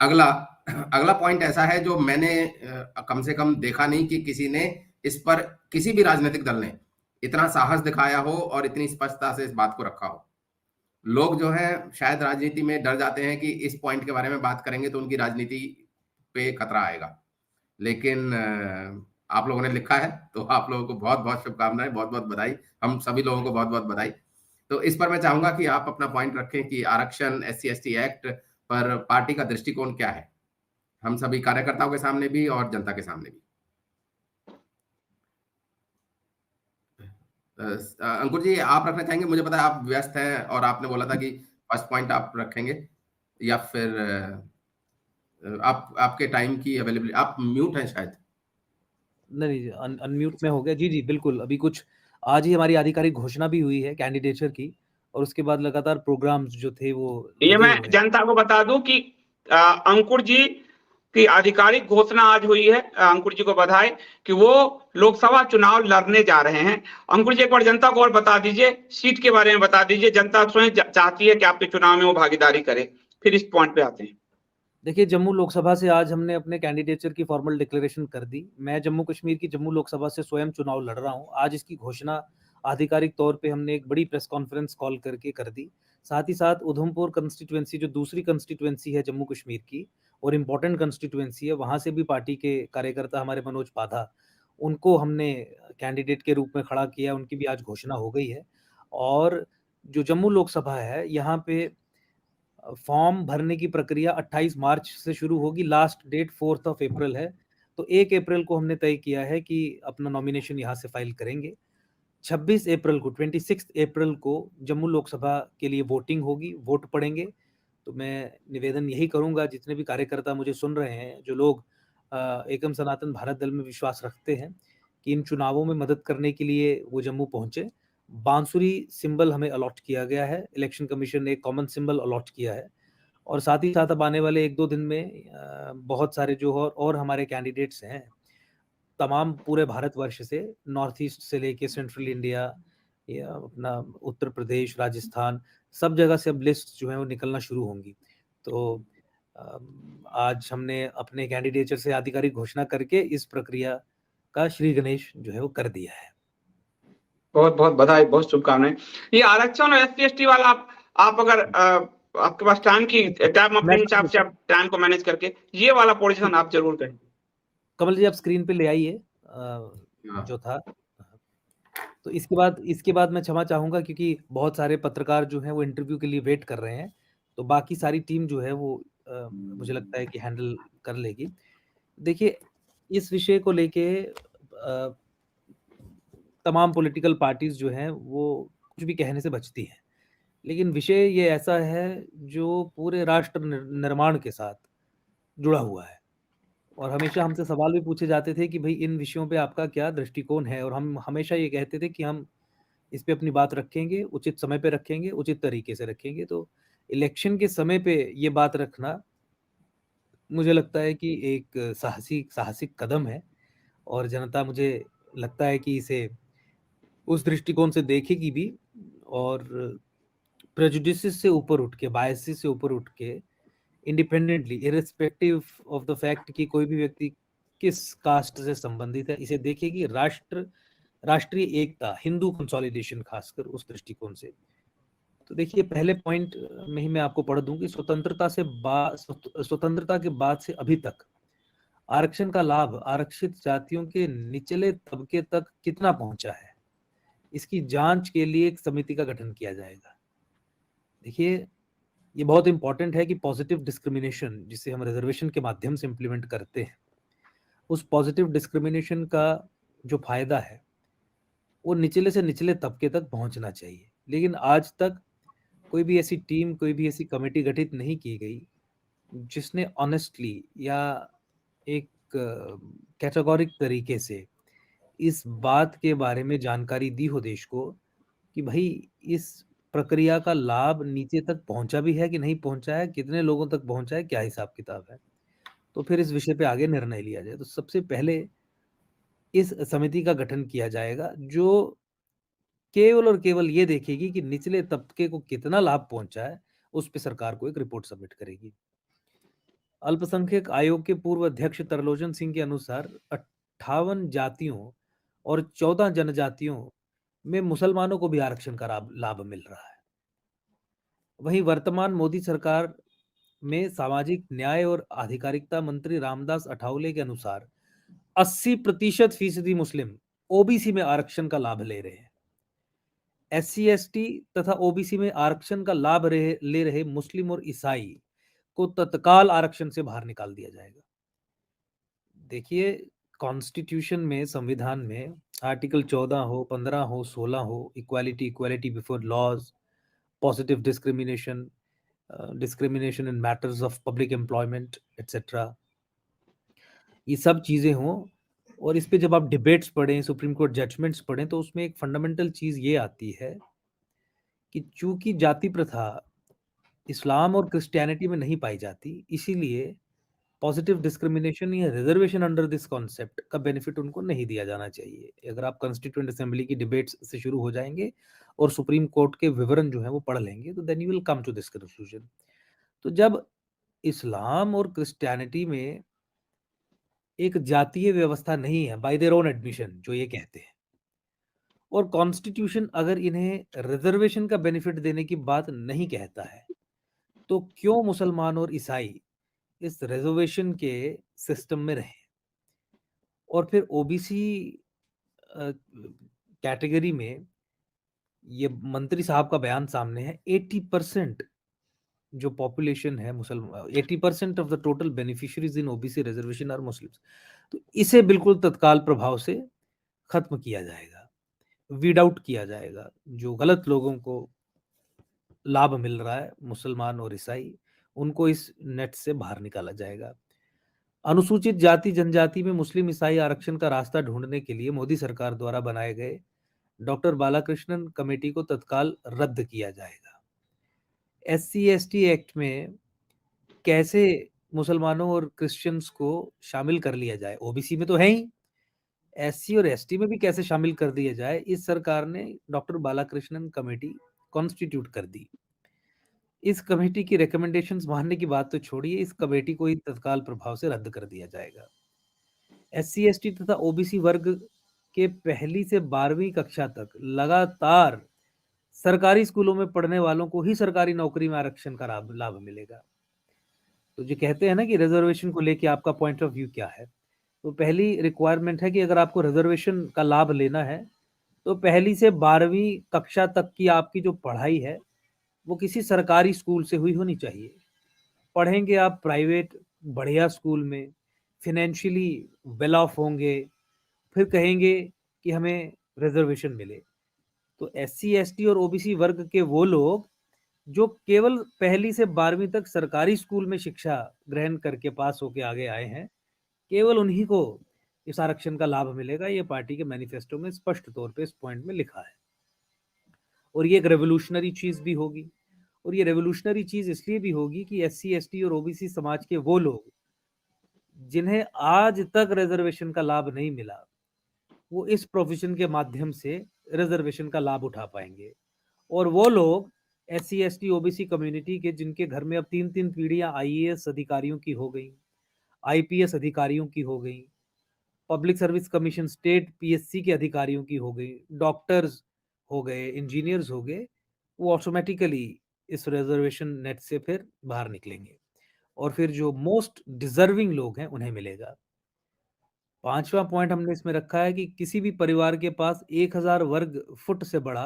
अगला अगला पॉइंट ऐसा है जो मैंने कम से कम देखा नहीं कि किसी ने इस पर, किसी भी राजनीतिक दल ने इतना साहस दिखाया हो और इतनी स्पष्टता से इस बात को रखा हो। लोग जो है शायद राजनीति में डर जाते हैं कि इस पॉइंट के बारे में बात करेंगे तो उनकी राजनीति पे खतरा आएगा। लेकिन आप लोगों ने लिखा है तो आप लोगों को बहुत बहुत शुभकामनाएं, बहुत बहुत बधाई। हम सभी लोगों को बहुत बहुत बधाई। तो इस पर मैं चाहूंगा कि आप अपना पॉइंट रखें कि आरक्षण, S C S T act पर पार्टी का दृष्टिकोण क्या है, हम सभी कार्यकर्ताओं के सामने भी और जनता के सामने भी। अंकुर जी, आप रखना चाहेंगे? मुझे पता है आप व्यस्त हैं और आपने बोला था कि फर्स्ट पॉइंट आप रखेंगे, या फिर आप, आपके टाइम की अवेलेबिलिटी, आप म्यूट हैं शायद। नहीं, अनम्यूट में हो गया। जी जी बिल्कुल। अभी कुछ आज ही हमारी आधिकारिक घोषणा भी हुई है कैंडिडेचर की, और उसके बाद लगातार प्रोग्राम्स जो थे वो ये लगे मैं हुए हैं। जनता को बता दूं कि अंकुर जी की आधिकारिक घोषणा आज हुई है। अंकुर जी को बधाई कि वो लोकसभा चुनाव लड़ने जा रहे हैं। अंकुर जी एक बार जनता को और बता दीजिए, सीट के बारे में बता दीजिए। जनता स्वयं चाहती है कि आपके चुनाव में वो भागीदारी करे। फिर इस पॉइंट पे आते हैं। देखिए, जम्मू लोकसभा से आज हमने अपने कैंडिडेचर की फॉर्मल डिक्लेरेशन कर दी। मैं जम्मू कश्मीर की जम्मू लोकसभा से स्वयं चुनाव लड़ रहा हूं। आज इसकी घोषणा आधिकारिक तौर पे हमने एक बड़ी प्रेस कॉन्फ्रेंस कॉल करके कर दी। साथ ही साथ उधमपुर कंस्टिट्यूएंसी, जो दूसरी कंस्टिट्यूएंसी है जम्मू कश्मीर की और इम्पोर्टेंट कंस्टिट्यूएंसी है, वहां से भी पार्टी के कार्यकर्ता हमारे मनोज पाधा, उनको हमने कैंडिडेट के रूप में खड़ा किया। उनकी भी आज घोषणा हो गई है। और जो जम्मू लोकसभा है, यहाँ पे फॉर्म भरने की प्रक्रिया 28 मार्च से शुरू होगी। लास्ट डेट 4 अप्रैल है। तो 1 अप्रैल को हमने तय किया है कि अपना नॉमिनेशन यहाँ से फाइल करेंगे। 26 अप्रैल को, 26 अप्रैल को जम्मू लोकसभा के लिए वोटिंग होगी, वोट पड़ेंगे। तो मैं निवेदन यही करूंगा, जितने भी कार्यकर्ता मुझे सुन रहे हैं, जो लोग एकम सनातन भारत दल में विश्वास रखते हैं, कि इन चुनावों में मदद करने के लिए वो जम्मू पहुंचे। बांसुरी सिंबल हमें अलॉट किया गया है, इलेक्शन कमीशन ने एक कॉमन सिंबल अलॉट किया है। और साथ ही साथ अब आने वाले 1-2 दिन में बहुत सारे जो और हमारे कैंडिडेट्स हैं, तमाम पूरे भारतवर्ष से, नॉर्थ ईस्ट से लेके सेंट्रल इंडिया या अपना उत्तर प्रदेश, राजस्थान, सब जगह से अब लिस्ट जो है वो निकलना शुरू होंगी। तो आज हमने अपने कैंडिडेचर से आधिकारिक घोषणा करके इस प्रक्रिया का श्री गणेश जो है वो कर दिया है। बहुत बहुत बधाई, बहुत शुभकामनाएं। ये आरक्षण और एससी एसटी वाला आप अगर आपके पास टाइम अपने हिसाब से आप टाइम को मैनेज करके ये वाला पोर्शन आप जरूर करें। कमल जी, आप स्क्रीन पे ले आइए जो था। तो इसके बाद मैं क्षमा चाहूंगा, क्योंकि बहुत सारे पत्रकार जो हैं वो इंटरव्यू के लिए वेट कर रहे हैं। तो बाकी सारी टीम जो है वो मुझे लगता है कि हैंडल कर लेगी। देखिए, इस विषय को लेके तमाम पॉलिटिकल पार्टीज जो हैं वो कुछ भी कहने से बचती हैं, लेकिन विषय ये ऐसा है जो पूरे राष्ट्र निर्माण के साथ जुड़ा हुआ है। और हमेशा हमसे सवाल भी पूछे जाते थे कि भाई इन विषयों पे आपका क्या दृष्टिकोण है, और हम हमेशा ये कहते थे कि हम इस पे अपनी बात रखेंगे, उचित समय पे रखेंगे, उचित तरीके से रखेंगे। तो इलेक्शन के समय पे ये बात रखना मुझे लगता है कि एक साहसिक कदम है, और जनता मुझे लगता है कि इसे उस दृष्टिकोण से देखेगी भी। और प्रेजुडिसेस से ऊपर उठ के, बायसेस से ऊपर उठ के, independently, irrespective of the fact कि कोई भी व्यक्ति किस कास्ट से संबंधित है, इसे देखेगी राष्ट्रीय एकता, हिंदू कंसोलिडेशन, खासकर उस दृष्टिकोण से। तो देखिए, पहले पॉइंट में ही मैं आपको पढ़ दूं कि स्वतंत्रता के बाद से अभी तक आरक्षण का लाभ आरक्षित जातियों के निचले तबके तक कितना पहुंचा है, इसकी जांच के लिए एक समिति का गठन किया जाएगा। देखिए, ये बहुत इंपॉर्टेंट है कि पॉजिटिव डिस्क्रिमिनेशन, जिसे हम रिजर्वेशन के माध्यम से इंप्लीमेंट करते हैं, उस पॉजिटिव डिस्क्रिमिनेशन का जो फायदा है वो निचले से निचले तबके तक पहुंचना चाहिए। लेकिन आज तक कोई भी ऐसी टीम, कोई भी ऐसी कमेटी गठित नहीं की गई जिसने ऑनेस्टली या एक कैटेगोरिक तरीके से इस बात के बारे में जानकारी दी हो देश को कि भाई इस प्रक्रिया का लाभ नीचे तक पहुंचा भी है कि नहीं पहुंचा है, कितने लोगों तक पहुंचा है, क्या हिसाब किताब है। तो फिर इस विषय पे आगे निर्णय लिया जाए। तो सबसे पहले इस समिति का गठन किया जाएगा, जो केवल और केवल ये देखेगी कि निचले तबके को कितना लाभ पहुंचा है, उस पे सरकार को एक रिपोर्ट सबमिट करेगी। अल्पसंख्यक आयोग के पूर्व अध्यक्ष तरलोचन सिंह के अनुसार 58 जातियों और 14 जनजातियों में मुसलमानों को भी आरक्षण का लाभ मिल रहा है। वहीं वर्तमान मोदी सरकार में सामाजिक न्याय और आधिकारिकता मंत्री रामदास अठावले के अनुसार 80% मुस्लिम ओबीसी में आरक्षण का लाभ ले रहे हैं। एससी एसटी तथा ओबीसी में आरक्षण का लाभ ले रहे मुस्लिम और ईसाई को तत्काल आरक्षण से बाहर निकाल दिया जाएगा। देखिए, कॉन्स्टिट्यूशन में, संविधान में आर्टिकल 14 हो, 15 हो, 16 हो, equality before laws, positive discrimination, discrimination in matters of public employment etcetera, ये सब चीजें हों, और इस पे जब आप डिबेट्स पढ़ें, सुप्रीम कोर्ट जजमेंट्स पढ़ें, तो उसमें एक फंडामेंटल चीज ये आती है कि चूंकि जाति प्रथा इस्लाम और क्रिश्चियनिटी में नहीं पाई जाती, इसीलिए पॉजिटिव डिस्क्रिमिनेशन या रिजर्वेशन अंडर दिस कॉन्सेप्ट का बेनिफिट उनको नहीं दिया जाना चाहिए। अगर आप कॉन्स्टिट्यूएंट असेंबली की डिबेट्स से शुरू हो जाएंगे और सुप्रीम कोर्ट के विवरण जो है वो पढ़ लेंगे, तो then you will come to this conclusion. तो जब इस्लाम और क्रिश्चियनिटी में एक जातीय व्यवस्था नहीं है बाय देयर ओन एडमिशन, जो ये कहते हैं, और कॉन्स्टिट्यूशन अगर इन्हें रिजर्वेशन का बेनिफिट देने की बात नहीं कहता है, तो क्यों मुसलमान और ईसाई इस रिजर्वेशन के सिस्टम में रहे? और फिर ओबीसी कैटेगरी में ये मंत्री साहब का बयान सामने है, 80% जो पॉपुलेशन है मुसलमान, 80% of the total beneficiaries in OBC reservation are Muslims. तो इसे बिल्कुल तत्काल प्रभाव से खत्म किया जाएगा, वीड आउट किया जाएगा। जो गलत लोगों को लाभ मिल रहा है, मुसलमान और ईसाई, उनको इस नेट से बाहर निकाला जाएगा। अनुसूचित जाति जनजाति में मुस्लिम ईसाई आरक्षण का रास्ता ढूंढने के लिए मोदी सरकार द्वारा बनाए गए डॉक्टर बालाकृष्णन कमेटी को तत्काल रद्द किया जाएगा। एससी एसटी एक्ट में कैसे मुसलमानों और क्रिश्चियंस को शामिल कर लिया जाए, ओबीसी में तो है ही, एससी और एसटी में भी कैसे शामिल कर दिया जाए, इस सरकार ने डॉक्टर बालाकृष्णन कमेटी कॉन्स्टिट्यूट कर दी। इस कमेटी की रिकमेंडेशंस मानने की बात तो छोड़िए, इस कमेटी को ही तत्काल प्रभाव से रद्द कर दिया जाएगा। एससी एसटी तथा ओबीसी वर्ग के 1ली से 12वीं कक्षा तक लगातार सरकारी स्कूलों में पढ़ने वालों को ही सरकारी नौकरी में आरक्षण का लाभ मिलेगा। तो जो कहते हैं ना कि रिजर्वेशन को लेके आपका पॉइंट ऑफ व्यू क्या है, तो पहली रिक्वायरमेंट है कि अगर आपको रिजर्वेशन का लाभ लेना है, तो 1ली से 12वीं कक्षा तक की आपकी जो पढ़ाई है वो किसी सरकारी स्कूल से हुई होनी चाहिए। पढ़ेंगे आप प्राइवेट बढ़िया स्कूल में, फिनेंशियली वेल ऑफ होंगे, फिर कहेंगे कि हमें रिजर्वेशन मिले। तो एससी एसटी और ओबीसी वर्ग के वो लोग जो केवल 1ली से 12वीं तक सरकारी स्कूल में शिक्षा ग्रहण करके पास होके आगे आए हैं, केवल उन्हीं को इस आरक्षण का लाभ मिलेगा। ये पार्टी के मैनिफेस्टो में स्पष्ट तौर पे इस पॉइंट में लिखा है, और ये एक रेवोल्यूशनरी चीज भी होगी। और ये रेवोल्यूशनरी चीज इसलिए भी होगी कि एससी एसटी और ओबीसी समाज के वो लोग जिन्हें आज तक रिजर्वेशन का लाभ नहीं मिला, वो इस प्रोविजन के माध्यम से रिजर्वेशन का लाभ उठा पाएंगे। और वो लोग एससी एसटी ओबीसी कम्युनिटी के जिनके घर में अब 3-3 पीढ़ियां आईएएस अधिकारियों की हो गई, आईपीएस अधिकारियों की हो गई, public service commission state PSC के अधिकारियों की हो गई, डॉक्टर्स हो गए, इंजीनियर्स हो गए, वो ऑटोमेटिकली इस रिजर्वेशन नेट से फिर बाहर निकलेंगे, और फिर जो मोस्ट डिजर्विंग लोग हैं उन्हें मिलेगा। 5वां पॉइंट हमने इसमें रखा है कि किसी भी परिवार के पास 1000 वर्ग फुट से बड़ा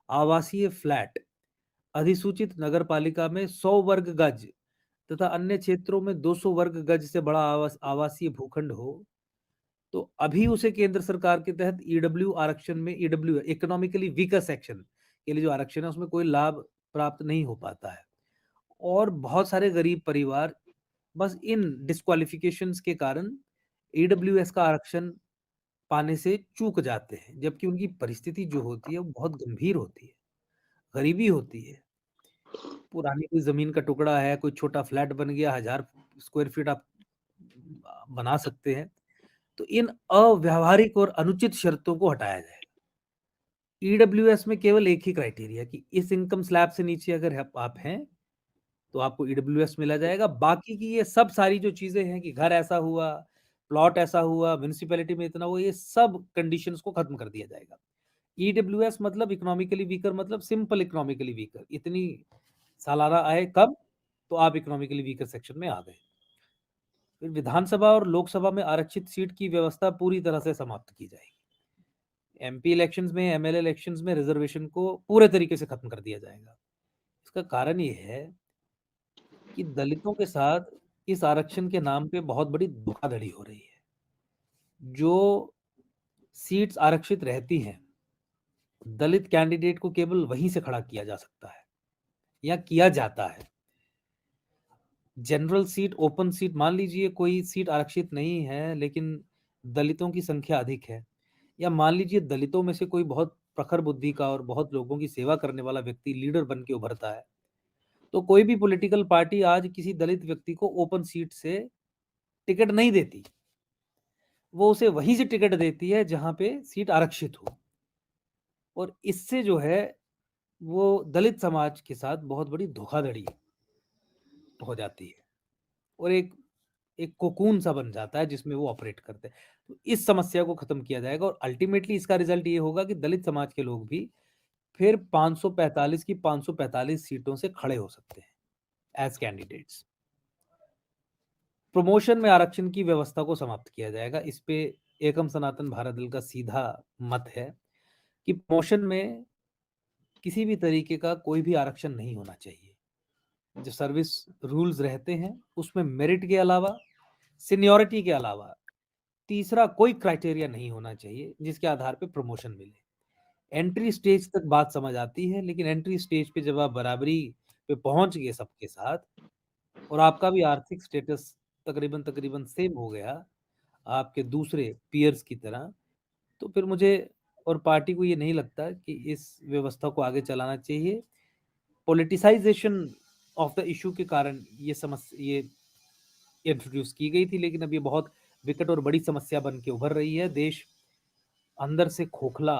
आवासीय फ्लैट अधिसूचित नगर पालिका में 100 वर्ग गज तथा अन्य क्षेत्रों में 200 वर्ग गज से बड़ा आवासीय भूखंड हो, तो अभी उसे केंद्र सरकार के तहत ईडब्ल्यू आरक्षण में, ईडब्ल्यू इकोनॉमिकली वीकर सेक्शन के लिए जो आरक्षण है उसमें कोई लाभ प्राप्त नहीं हो पाता है। और बहुत सारे गरीब परिवार बस इन डिस्क्वालिफिकेशंस के कारण ईडब्ल्यूएस का आरक्षण पाने से चूक जाते हैं, जबकि उनकी परिस्थिति जो होती है वो बहुत गंभीर होती है, गरीबी होती है। पुरानी कोई जमीन का टुकड़ा है, कोई छोटा फ्लैट बन गया, 1000 स्क्वायर फीट आप बना सकते हैं। तो इन अव्यावहारिक और अनुचित शर्तों को हटाया जाएगा। ईडब्ल्यूएस में केवल एक ही क्राइटेरिया कि इस इनकम स्लैब से नीचे अगर आप हैं तो आपको ईडब्ल्यूएस मिला जाएगा। बाकी की ये सब सारी जो चीज़ें हैं कि घर ऐसा हुआ, प्लॉट ऐसा हुआ, म्युनिसिपैलिटी में इतना हुआ, ये सब कंडीशंस को खत्म कर दिया जाएगा। ईडब्ल्यूएस मतलब इकोनॉमिकली वीकर, मतलब सिंपल इकोनॉमिकली वीकर। इतनी सालाना आय कब? तो आप इकोनॉमिकली वीकर सेक्शन में आ गए। फिर विधानसभा और लोकसभा में आरक्षित सीट की व्यवस्था पूरी तरह से समाप्त की जाएगी। एमपी इलेक्शंस में, एमएलए इलेक्शंस में रिजर्वेशन को पूरे तरीके से खत्म कर दिया जाएगा। इसका कारण ये है कि दलितों के साथ इस आरक्षण के नाम पे बहुत बड़ी धोखाधड़ी हो रही है। जो सीट्स आरक्षित रहती हैं, दलित कैंडिडेट को केवल वहीं से खड़ा किया जा सकता है या किया जाता है। जनरल सीट, ओपन सीट, मान लीजिए कोई सीट आरक्षित नहीं है लेकिन दलितों की संख्या अधिक है, या मान लीजिए दलितों में से कोई बहुत प्रखर बुद्धि का और बहुत लोगों की सेवा करने वाला व्यक्ति लीडर बन के उभरता है, तो कोई भी पॉलिटिकल पार्टी आज किसी दलित व्यक्ति को ओपन सीट से टिकट नहीं देती। वो उसे वहीं से टिकट देती है जहां पे सीट आरक्षित हो। और इससे जो है वो दलित समाज के साथ बहुत बड़ी धोखाधड़ी हो जाती है और एक एक कोकून सा बन जाता है जिसमें वो ऑपरेट करते हैं। तो इस समस्या को खत्म किया जाएगा और अल्टीमेटली इसका रिजल्ट ये होगा कि दलित समाज के लोग भी फिर 545 की 545 सीटों से खड़े हो सकते हैं एज कैंडिडेट्स। प्रमोशन में आरक्षण की व्यवस्था को समाप्त किया जाएगा। इस पे एकम सनातन भारत दल का सीधा मत है कि प्रमोशन में किसी भी तरीके का कोई भी आरक्षण नहीं होना चाहिए। जो सर्विस रूल्स रहते हैं उसमें मेरिट के अलावा, सीनियरिटी के अलावा तीसरा कोई क्राइटेरिया नहीं होना चाहिए जिसके आधार पे प्रमोशन मिले। एंट्री स्टेज तक बात समझ आती है, लेकिन एंट्री स्टेज पे जब आप बराबरी पे पहुंच गए सबके साथ और आपका भी आर्थिक स्टेटस तकरीबन सेम हो गया आपके दूसरे पीयर्स की तरह, तो फिर मुझे और पार्टी को ये नहीं लगता कि इस व्यवस्था को आगे चलाना चाहिए। पॉलिटिसाइजेशन ऑफ द इशू के कारण ये समस्या ये इंट्रोड्यूस की गई थी, लेकिन अब ये बहुत विकट और बड़ी समस्या बन के उभर रही है। देश अंदर से खोखला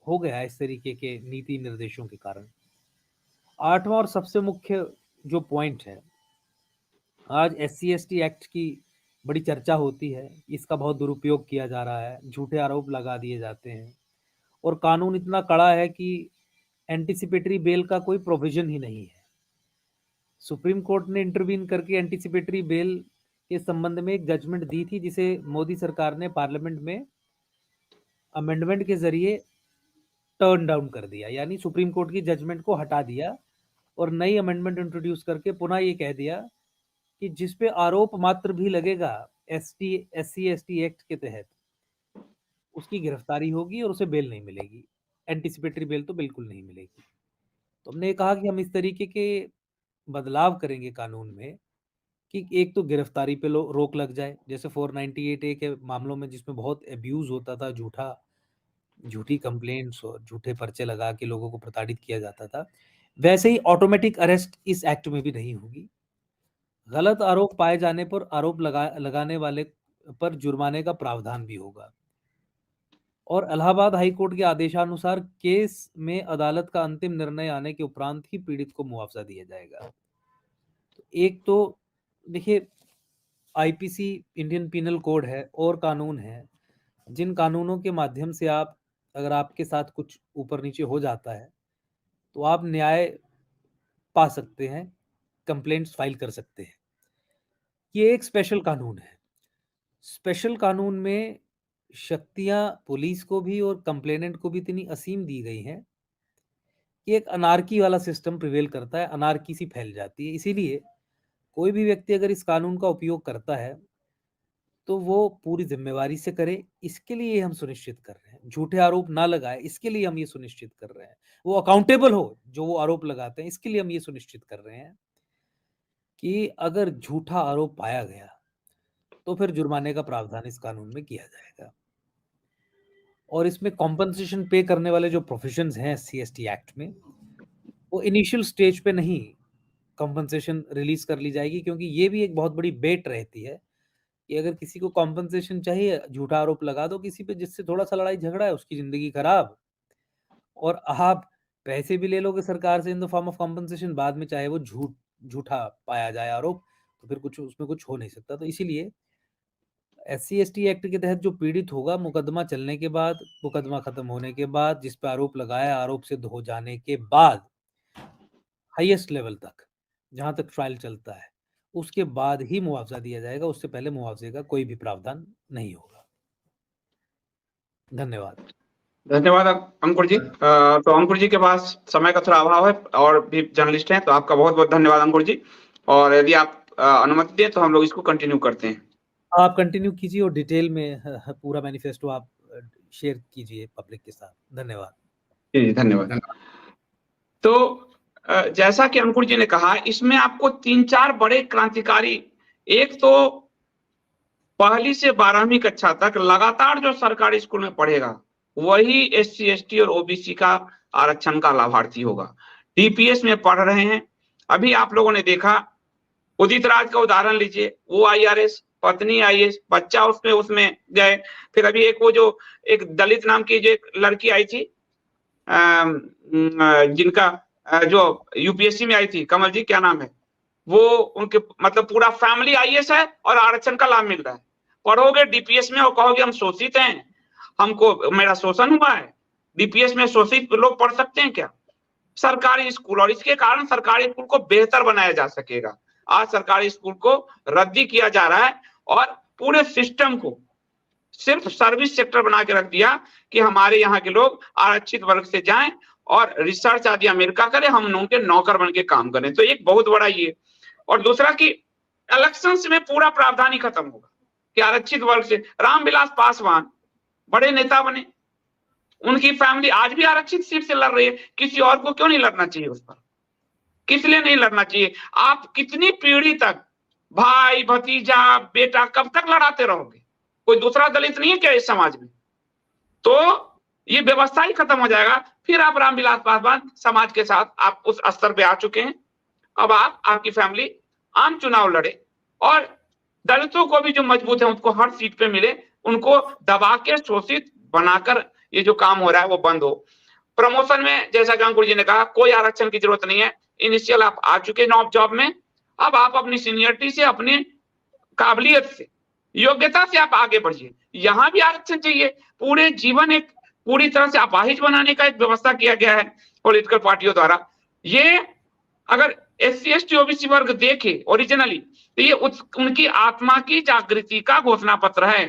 हो गया है इस तरीके के नीति निर्देशों के कारण। 8वां और सबसे मुख्य जो पॉइंट है, आज SC/ST एक्ट की बड़ी चर्चा होती है, इसका बहुत दुरुपयोग किया जा रहा है, झूठे आरोप लगा दिए जाते हैं और कानून इतना कड़ा है कि एंटिसिपेटरी बेल का कोई प्रोविजन ही नहीं है। सुप्रीम कोर्ट ने इंटरवीन करके एंटिसिपेटरी बेल के संबंध में एक जजमेंट दी थी, जिसे मोदी सरकार ने पार्लियामेंट में अमेंडमेंट के जरिए टर्न डाउन कर दिया, यानी सुप्रीम कोर्ट की जजमेंट को हटा दिया और नई अमेंडमेंट इंट्रोड्यूस करके पुनः ये कह दिया कि जिस पे आरोप मात्र भी लगेगा SC/ST एक्ट के तहत, उसकी गिरफ्तारी होगी और उसे बेल नहीं मिलेगी। एंटिसिपेटरी बेल तो बिल्कुल नहीं मिलेगी। तो हमने कहा कि हम इस तरीके के बदलाव करेंगे कानून में कि एक तो गिरफ्तारी पे रोक लग जाए, जैसे 498A के मामलों में जिसमें बहुत एब्यूज होता था, झूठी कंप्लेंट्स और झूठे पर्चे लगा के लोगों को प्रताड़ित किया जाता था, वैसे ही ऑटोमेटिक अरेस्ट इस एक्ट में भी नहीं होगी। गलत आरोप पाए जाने पर आरोप लगाने वाले पर जुर्माने का प्रावधान भी होगा और इलाहाबाद हाई कोर्ट के आदेशानुसार केस में अदालत का अंतिम निर्णय आने के उपरांत ही पीड़ित को मुआवजा दिया जाएगा। तो एक तो देखिए, IPC इंडियन पिनल कोड है और कानून है, जिन कानूनों के माध्यम से आप, अगर आपके साथ कुछ ऊपर नीचे हो जाता है तो आप न्याय पा सकते हैं, कंप्लेंट्स फाइल कर सकते हैं। ये एक स्पेशल कानून है। स्पेशल कानून में शक्तियां पुलिस को भी और कंप्लेनेंट को भी इतनी असीम दी गई हैं कि एक अनार्की वाला सिस्टम प्रिवेल करता है, अनार्की सी फैल जाती है। इसीलिए कोई भी व्यक्ति अगर इस कानून का उपयोग करता है तो वो पूरी जिम्मेवारी से करे, इसके लिए हम सुनिश्चित कर रहे हैं। झूठे आरोप ना लगाए, इसके लिए हम ये सुनिश्चित कर रहे हैं। वो अकाउंटेबल हो जो वो आरोप लगाते हैं, इसके लिए हम ये सुनिश्चित कर रहे हैं कि अगर झूठा आरोप पाया गया तो फिर जुर्माने का प्रावधान इस कानून में किया जाएगा। और इसमें कॉम्पनसेशन पे करने वाले जो प्रोविजंस हैं SC/ST एक्ट में, वो इनिशियल स्टेज पे नहीं कॉम्पनसेशन रिलीज कर ली जाएगी, क्योंकि ये भी एक बहुत बड़ी बेट रहती है कि अगर किसी को कॉम्पनसेशन चाहिए, झूठा आरोप लगा दो किसी पे जिससे थोड़ा सा लड़ाई झगड़ा है, उसकी जिंदगी खराब, और आप पैसे भी ले लोगे सरकार से in the form of compensation, बाद में चाहे वो झूठा पाया जाए आरोप, तो फिर कुछ उसमें कुछ हो नहीं सकता। तो इसीलिए SC/ST एक्ट के तहत जो पीड़ित होगा, मुकदमा चलने के बाद, मुकदमा खत्म होने के बाद, जिस पे आरोप लगाया, आरोप सिद्ध हो जाने के बाद, हाईएस्ट लेवल तक जहां तक ट्रायल चलता है, उसके बाद ही मुआवजा दिया जाएगा। उससे पहले मुआवजे का कोई भी प्रावधान नहीं होगा। धन्यवाद। धन्यवाद अंकुर जी। तो अंकुर जी के पास समय का थोड़ा अभाव है और भी जर्नलिस्ट हैं, तो आपका बहुत बहुत धन्यवाद अंकुर जी। और यदि आप अनुमति दें तो हम लोग इसको कंटिन्यू करते हैं। आप कंटिन्यू कीजिए और डिटेल में पूरा मैनिफेस्टो आप शेयर कीजिए पब्लिक के साथ। धन्यवाद। जी धन्यवाद। तो जैसा कि अंकुर जी ने कहा, इसमें आपको 3-4 बड़े क्रांतिकारी, एक तो पहली से 12वीं कक्षा तक लगातार जो सरकारी स्कूल में पढ़ेगा वही SC/ST और OBC का आरक्षण का लाभार्थी होगा। DPS में पढ़ रहे हैं, अभी आप लोगों ने देखा उदित राज का उदाहरण लीजिए, वो IRS, पत्नी IAS, बच्चा उसमें गए। फिर अभी एक वो जो एक दलित नाम की जो एक लड़की आई थी, जिनका जो UPSC में आई थी, कमल जी क्या नाम है, वो उनके मतलब पूरा फैमिली IAS है और आरक्षण का लाभ मिल रहा है। पढ़ोगे DPS में और कहोगे हम शोषित हैं, हमको मेरा शोषण हुआ है। DPS में शोषित लोग पढ़ सकते हैं क्या? सरकारी स्कूल, और इसके कारण सरकारी स्कूल को बेहतर बनाया जा सकेगा। आज सरकारी स्कूल को रद्दी किया जा रहा है और पूरे सिस्टम को सिर्फ सर्विस सेक्टर बना के रख दिया कि हमारे यहाँ के लोग आरक्षित वर्ग से जाएं और रिसर्च आदि अमेरिका करें, हम उनके नौकर बन के काम करें। तो एक बहुत बड़ा ये, और दूसरा कि इलेक्शंस में पूरा प्रावधान ही खत्म होगा कि आरक्षित वर्ग से रामविलास पासवान बड़े नेता बने, उनकी फैमिली आज भी आरक्षित सीट से लड़ रही है, किसी और को क्यों नहीं लड़ना चाहिए उस पर? किस लिए नहीं लड़ना चाहिए? आप कितनी पीढ़ी तक भाई भतीजा बेटा कब तक लड़ाते रहोगे? कोई दूसरा दलित नहीं है क्या इस समाज में? तो ये व्यवस्था ही खत्म हो जाएगा। फिर आप रामविलास पासवान समाज के साथ आप उस स्तर पे आ चुके हैं। अब आपकी फैमिली आम चुनाव लड़े और दलितों को भी जो मजबूत है उनको हर सीट पे मिले, उनको दबा के शोषित बनाकर ये जो काम हो रहा है वो बंद हो। प्रमोशन में जैसा कि अंकुर जी ने कहा, कोई आरक्षण की जरूरत नहीं है। इनिशियल आप आ चुके जॉब में, अब आप अपनी सीनियरिटी से, अपनी काबिलियत से, योग्यता से आप आगे बढ़िए। यहाँ भी आरक्षण चाहिए। पूरे जीवन एक पूरी तरह से अपाहिज बनाने का एक व्यवस्था किया गया है पॉलिटिकल पार्टियों द्वारा। ये अगर SC/ST OBC वर्ग देखे ओरिजिनली तो ये उनकी आत्मा की जागृति का घोषणा पत्र है,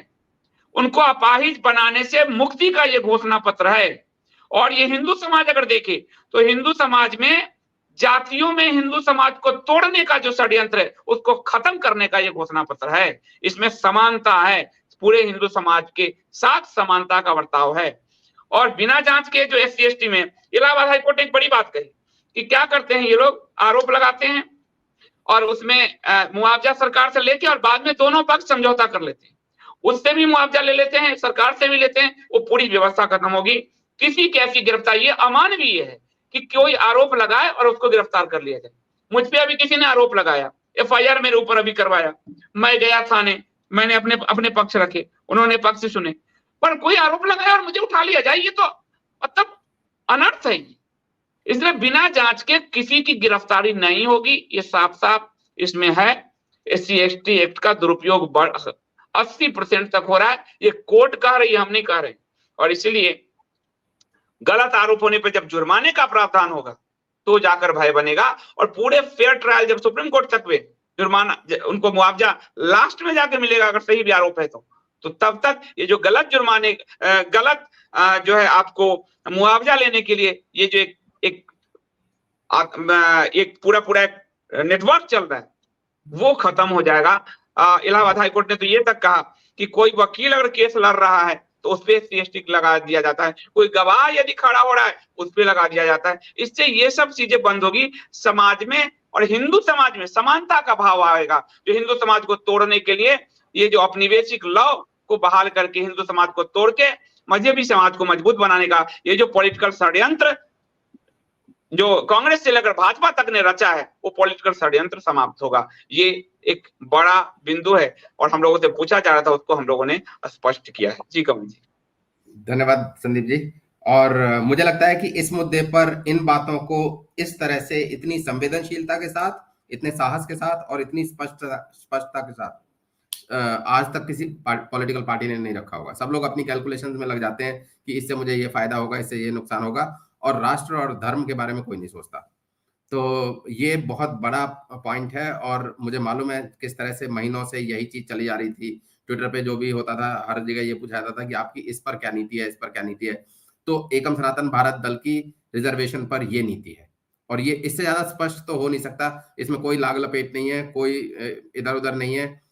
उनको अपाहिज बनाने से मुक्ति का ये घोषणा पत्र है। और ये हिंदू समाज अगर देखे तो हिंदू समाज में जातियों में हिंदू समाज को तोड़ने का जो षड्यंत्र है उसको खत्म करने का ये घोषणा पत्र है। इसमें समानता है, पूरे हिंदू समाज के साथ समानता का बर्ताव है। और बिना जांच के जो SC/ST में इलाहाबाद हाईकोर्ट एक बड़ी बात कही कि क्या करते हैं ये लोग, आरोप लगाते हैं और उसमें मुआवजा सरकार से लेके और बाद में दोनों पक्ष समझौता कर लेते हैं, उससे भी मुआवजा ले लेते हैं, सरकार से भी लेते हैं, वो पूरी व्यवस्था खत्म होगी। किसी की ऐसी गिरफ्तार, ये अमानवीय है कि कोई आरोप लगाए और उसको गिरफ्तार कर लिया जाए। मुझ पे अभी किसी ने आरोप लगाया, FIR मेरे ऊपर अभी करवाया, मैं गया थाने, मैंने अपने पक्ष रखे, उन्होंने पक्ष सुने, पर कोई आरोप लगाया और मुझे उठा लिया जाए, ये तो मतलब अनर्थ है। इसलिए बिना जांच के किसी की गिरफ्तारी नहीं होगी, ये साफ साफ इसमें है। SC/ST एक्ट का दुरुपयोग 80% तक हो रहा है, ये कोर्ट कह रही है, हम नहीं कह रहे। और इसीलिए गलत आरोप होने पर जब जुर्माने का प्रावधान होगा तो जाकर भय बनेगा। और पूरे फेयर ट्रायल जब सुप्रीम कोर्ट तक हुए, जुर्माना उनको मुआवजा लास्ट में जाके मिलेगा अगर सही भी आरोप है तो तब तक ये जो गलत जुर्माने, गलत जो है आपको मुआवजा लेने के लिए ये जो एक पूरा नेटवर्क चल रहा है वो खत्म हो जाएगा। इलाहाबाद हाईकोर्ट ने तो ये तक कहा कि कोई वकील अगर केस लड़ रहा है तो उस पर SC/ST लगा दिया जाता है, कोई गवाह यदि खड़ा हो रहा है उस पर लगा दिया जाता है। इससे ये सब चीजें बंद होगी समाज में, और हिंदू समाज में समानता का भाव आएगा, जो हिंदू समाज को तोड़ने के लिए ये जो औपनिवेशिक लॉ को बहाल करके हिंदू समाज को तोड़ के मजहबी समाज को मजबूत बनाने का ये जो पॉलिटिकल षड्यंत्र जो कांग्रेस से लेकर भाजपा तक ने रचा है वो पॉलिटिकल षड्यंत्र समाप्त होगा। ये एक बड़ा बिंदु है और हम लोगों से पूछा जा रहा था, उसको हम लोगों ने स्पष्ट किया है। जी कमल जी। धन्यवाद संदीप जी। और मुझे लगता है कि इस मुद्दे पर इन बातों को इस तरह से इतनी संवेदनशीलता के साथ, इतने साहस के साथ और इतनी स्पष्टता के साथ आज तक किसी पॉलिटिकल पार्टी ने नहीं रखा होगा। सब लोग अपनी कैलकुलेशंस में लग जाते हैं कि इससे मुझे ये फायदा होगा, इससे ये नुकसान होगा, और राष्ट्र और धर्म के बारे में कोई नहीं सोचता। तो ये बहुत बड़ा पॉइंट है और मुझे मालूम है किस तरह से महीनों से यही चीज चली जा रही थी। ट्विटर पे जो भी होता था, हर जगह ये पूछा जाता था कि आपकी इस पर क्या नीति है, इस पर क्या नीति है। तो एकम सनातन भारत दल की रिजर्वेशन पर ये नीति है और ये इससे ज्यादा स्पष्ट तो हो नहीं सकता। इसमें कोई लाग लपेट नहीं है, कोई इधर उधर नहीं है।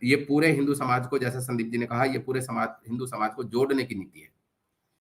ये पूरे हिंदू समाज को, जैसा संदीप जी ने कहा, ये पूरे हिंदू समाज को जोड़ने की नीति है।